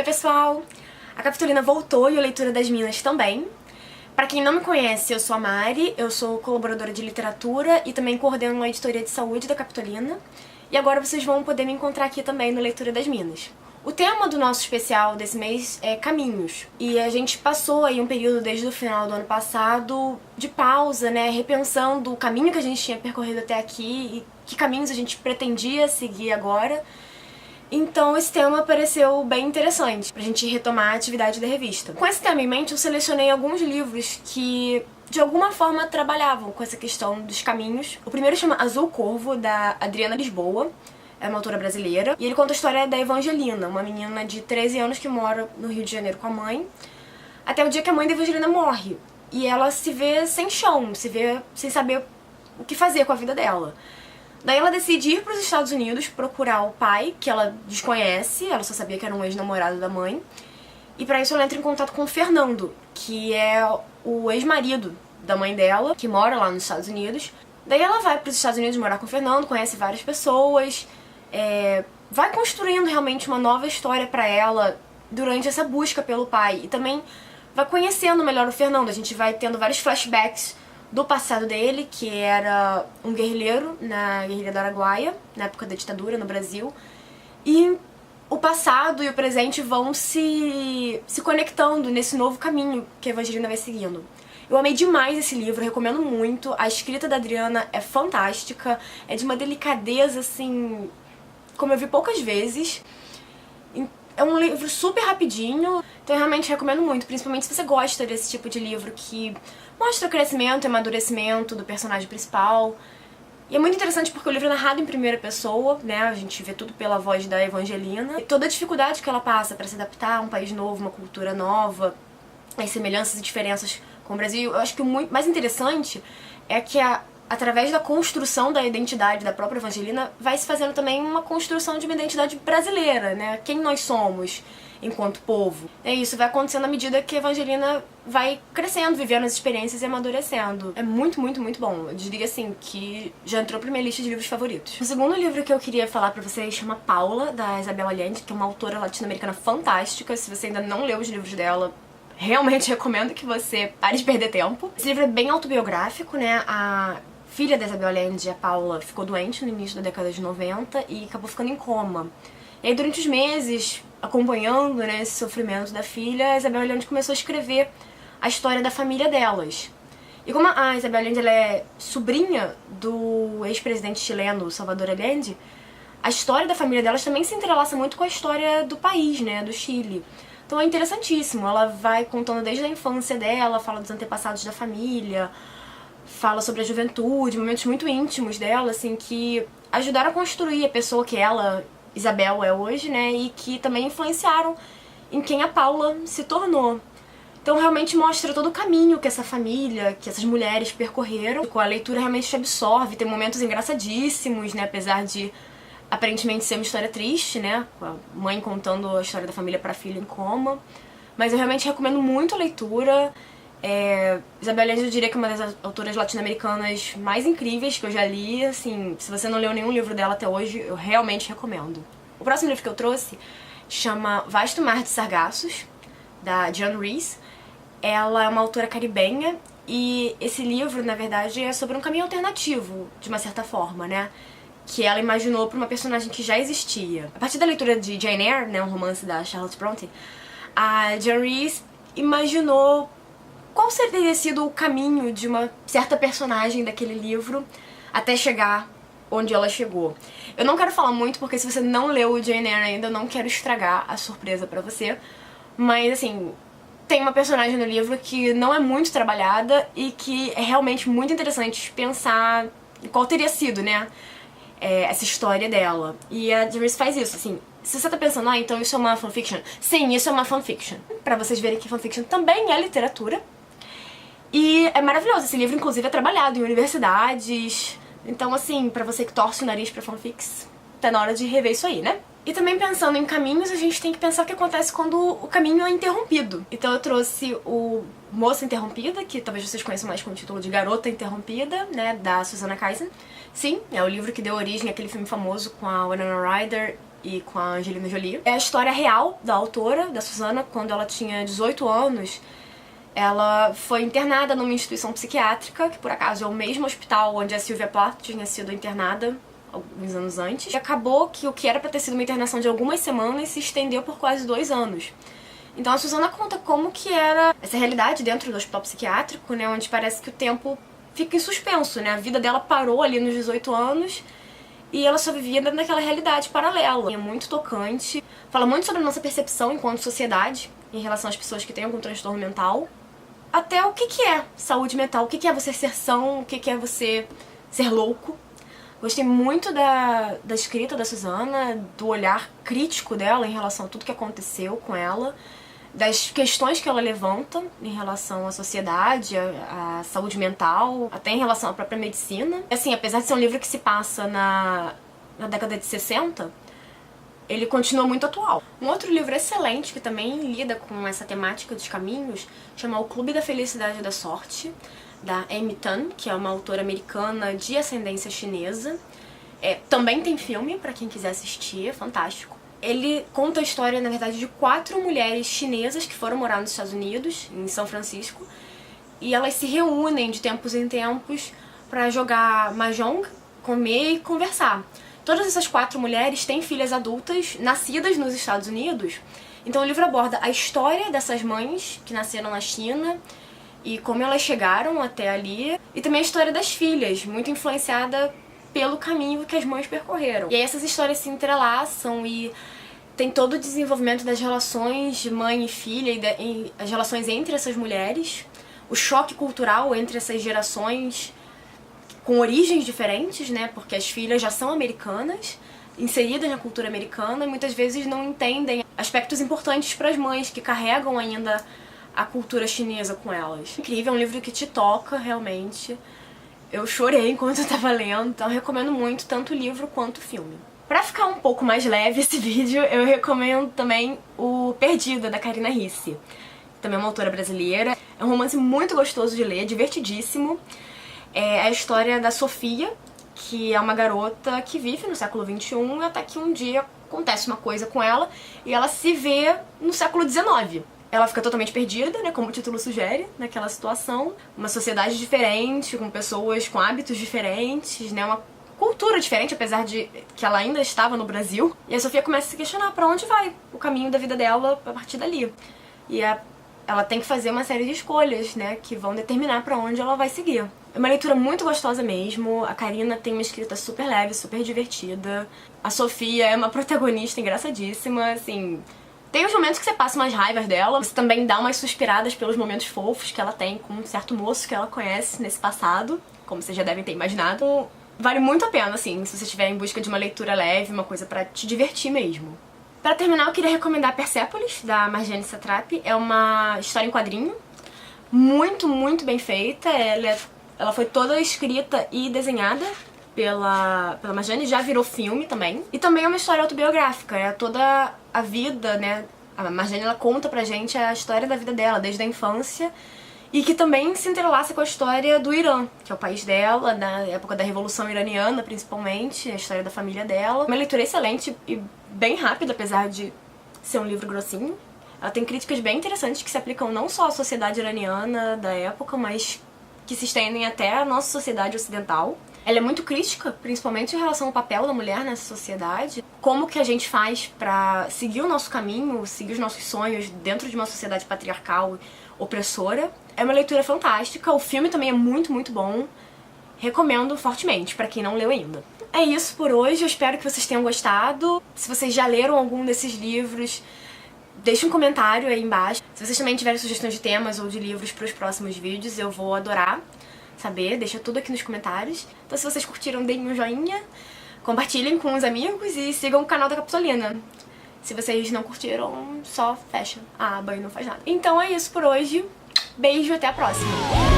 pessoal! A Capitolina voltou e a Leitura das Minas também. Pra quem não me conhece, eu sou a Mari, eu sou colaboradora de literatura e também coordeno a editoria de saúde da Capitolina. E agora vocês vão poder me encontrar aqui também no Leitura das Minas. O tema do nosso especial desse mês é caminhos. E a gente passou aí um período desde o final do ano passado de pausa, né, repensando o caminho que a gente tinha percorrido até aqui e que caminhos a gente pretendia seguir agora. Então esse tema pareceu bem interessante pra gente retomar a atividade da revista. Com esse tema em mente, eu selecionei alguns livros que de alguma forma trabalhavam com essa questão dos caminhos. O primeiro chama Azul Corvo, da Adriana Lisboa, é uma autora brasileira, e ele conta a história da Evangelina, uma menina de 13 anos que mora no Rio de Janeiro com a mãe, até o dia que a mãe da Evangelina morre. E ela se vê sem chão, se vê sem saber o que fazer com a vida dela. Daí ela decide ir para os Estados Unidos procurar o pai, que ela desconhece, ela só sabia que era um ex-namorado da mãe. E pra isso ela entra em contato com o Fernando, que é o ex-marido da mãe dela, que mora lá nos Estados Unidos. Daí ela vai para os Estados Unidos morar com o Fernando, conhece várias pessoas, vai construindo realmente uma nova história pra ela durante essa busca pelo pai. E também vai conhecendo melhor o Fernando, a gente vai tendo vários flashbacks do passado dele, que era um guerrilheiro na guerrilha do Araguaia, na época da ditadura no Brasil. E o passado e o presente vão se conectando nesse novo caminho que a Evangelina vai seguindo. Eu amei demais esse livro, recomendo muito. A escrita da Adriana é fantástica, é de uma delicadeza, assim, como eu vi poucas vezes. É um livro super rapidinho, então eu realmente recomendo muito, principalmente se você gosta desse tipo de livro que mostra o crescimento e amadurecimento do personagem principal. E é muito interessante porque o livro é narrado em primeira pessoa, né, a gente vê tudo pela voz da Evangelina. E toda a dificuldade que ela passa para se adaptar a um país novo, uma cultura nova, as semelhanças e diferenças com o Brasil. Eu acho que o mais interessante é que através da construção da identidade da própria Evangelina, vai se fazendo também uma construção de uma identidade brasileira, né? Quem nós somos enquanto povo. É isso, vai acontecendo à medida que a Evangelina vai crescendo, vivendo as experiências e amadurecendo. É muito, muito, muito bom. Eu diria assim, que já entrou pra minha lista de livros favoritos. O segundo livro que eu queria falar pra vocês chama Paula, da Isabel Allende, que é uma autora latino-americana fantástica. Se você ainda não leu os livros dela, realmente recomendo que você pare de perder tempo. Esse livro é bem autobiográfico, né? A filha da Isabel Allende, a Paula, ficou doente no início da década de 90 e acabou ficando em coma. E aí, durante os meses, acompanhando, né, esse sofrimento da filha, a Isabel Allende começou a escrever a história da família delas. E como a Isabel Allende ela é sobrinha do ex-presidente chileno, Salvador Allende, a história da família delas também se entrelaça muito com a história do país, né, do Chile. Então é interessantíssimo, ela vai contando desde a infância dela, fala dos antepassados da família, fala sobre a juventude, momentos muito íntimos dela, assim, que ajudaram a construir a pessoa que ela, Isabel, é hoje, né, e que também influenciaram em quem a Paula se tornou. Então realmente mostra todo o caminho que essa família, que essas mulheres percorreram. Com a leitura realmente te absorve, tem momentos engraçadíssimos, né, apesar de aparentemente ser uma história triste, né, com a mãe contando a história da família pra filha em coma. Mas eu realmente recomendo muito a leitura. Isabel Allende eu diria que é uma das autoras latino-americanas mais incríveis que eu já li, assim, se você não leu nenhum livro dela até hoje, eu realmente recomendo. O próximo livro que eu trouxe chama Vasto Mar de Sargassos, da Joan Rees. Ela é uma autora caribenha e esse livro, na verdade, é sobre um caminho alternativo, de uma certa forma, né, que ela imaginou para uma personagem que já existia. A partir da leitura de Jane Eyre, né, um romance da Charlotte Brontë, a Joan Rees imaginou qual teria sido o caminho de uma certa personagem daquele livro até chegar onde ela chegou. Eu não quero falar muito porque se você não leu o Jane Eyre ainda, eu não quero estragar a surpresa pra você. Mas assim, tem uma personagem no livro que não é muito trabalhada e que é realmente muito interessante pensar qual teria sido, né, essa história dela. E a Joan Rees faz isso, assim. Se você tá pensando, então isso é uma fanfiction, sim, isso é uma fanfiction. Pra vocês verem que fanfiction também é literatura. E é maravilhoso, esse livro inclusive é trabalhado em universidades. Então assim, pra você que torce o nariz pra fanfics, tá na hora de rever isso aí, né? E também pensando em caminhos, a gente tem que pensar o que acontece quando o caminho é interrompido. Então eu trouxe o Moça Interrompida, que talvez vocês conheçam mais com o título de Garota Interrompida, né, da Susanna Kaysen. Sim, é o livro que deu origem àquele filme famoso com a Winona Ryder e com a Angelina Jolie. É a história real da autora, da Susannah, quando ela tinha 18 anos. Ela foi internada numa instituição psiquiátrica, que por acaso é o mesmo hospital onde a Sylvia Plath tinha sido internada alguns anos antes. E acabou que o que era pra ter sido uma internação de algumas semanas se estendeu por quase 2 anos. Então a Susannah conta como que era essa realidade dentro do hospital psiquiátrico, né, onde parece que o tempo fica em suspenso, né? A vida dela parou ali nos 18 anos e ela só vivia dentro daquela realidade paralela. É muito tocante, fala muito sobre a nossa percepção enquanto sociedade em relação às pessoas que têm algum transtorno mental. Até o que é saúde mental, o que é você ser são, o que é você ser louco. Gostei muito da escrita da Susannah, do olhar crítico dela em relação a tudo que aconteceu com ela, das questões que ela levanta em relação à sociedade, à saúde mental, até em relação à própria medicina. Assim, apesar de ser um livro que se passa na década de 60, ele continua muito atual. Um outro livro excelente que também lida com essa temática dos caminhos chama O Clube da Felicidade e da Sorte, da Amy Tan, que é uma autora americana de ascendência chinesa. Também tem filme pra quem quiser assistir, é fantástico. Ele conta a história, na verdade, de 4 mulheres chinesas que foram morar nos Estados Unidos, em São Francisco, e elas se reúnem de tempos em tempos pra jogar mahjong, comer e conversar. Todas essas 4 mulheres têm filhas adultas nascidas nos Estados Unidos, então o livro aborda a história dessas mães que nasceram na China e como elas chegaram até ali, e também a história das filhas, muito influenciada pelo caminho que as mães percorreram. E aí essas histórias se entrelaçam e tem todo o desenvolvimento das relações de mãe e filha e as relações entre essas mulheres, o choque cultural entre essas gerações com origens diferentes, né, porque as filhas já são americanas, inseridas na cultura americana e muitas vezes não entendem aspectos importantes para as mães que carregam ainda a cultura chinesa com elas. Incrível, é um livro que te toca realmente. Eu chorei enquanto eu tava lendo, então eu recomendo muito tanto o livro quanto o filme. Pra ficar um pouco mais leve esse vídeo, eu recomendo também o Perdida, da Karina Ricci. Também é uma autora brasileira. É um romance muito gostoso de ler, divertidíssimo. É a história da Sofia, que é uma garota que vive no século XXI, até que um dia acontece uma coisa com ela e ela se vê no século XIX. Ela fica totalmente perdida, né, como o título sugere, naquela situação. Uma sociedade diferente, com pessoas com hábitos diferentes, né, uma cultura diferente, apesar de que ela ainda estava no Brasil. E a Sofia começa a se questionar pra onde vai o caminho da vida dela a partir dali. E ela tem que fazer uma série de escolhas, né, que vão determinar pra onde ela vai seguir. É uma leitura muito gostosa mesmo, a Karina tem uma escrita super leve, super divertida. A Sofia é uma protagonista engraçadíssima, assim... Tem os momentos que você passa umas raivas dela, você também dá umas suspiradas pelos momentos fofos que ela tem com um certo moço que ela conhece nesse passado, como vocês já devem ter imaginado. Vale muito a pena, assim, se você estiver em busca de uma leitura leve, uma coisa pra te divertir mesmo. Pra terminar, eu queria recomendar Persepolis, da Marjane Satrapi. É uma história em quadrinho, muito, muito bem feita. Ela foi toda escrita e desenhada pela Marjane, já virou filme também. E também é uma história autobiográfica, é toda a vida, né? A Marjane, ela conta pra gente a história da vida dela, desde a infância, e que também se entrelaça com a história do Irã, que é o país dela, na época da Revolução Iraniana, principalmente, a história da família dela. Uma leitura excelente e bem rápida, apesar de ser um livro grossinho. Ela tem críticas bem interessantes que se aplicam não só à sociedade iraniana da época, mas que se estendem até a nossa sociedade ocidental. Ela é muito crítica, principalmente em relação ao papel da mulher nessa sociedade. Como que a gente faz pra seguir o nosso caminho, seguir os nossos sonhos dentro de uma sociedade patriarcal opressora. É uma leitura fantástica, o filme também é muito, muito bom. Recomendo fortemente, pra quem não leu ainda. É isso por hoje, eu espero que vocês tenham gostado. Se vocês já leram algum desses livros, deixe um comentário aí embaixo. Se vocês também tiverem sugestões de temas ou de livros pros próximos vídeos, eu vou adorar saber, deixa tudo aqui nos comentários. Então se vocês curtiram, deem um joinha, compartilhem com os amigos e sigam o canal da Capitolina. Se vocês não curtiram, só fecha a aba e não faz nada. Então é isso por hoje, beijo e até a próxima!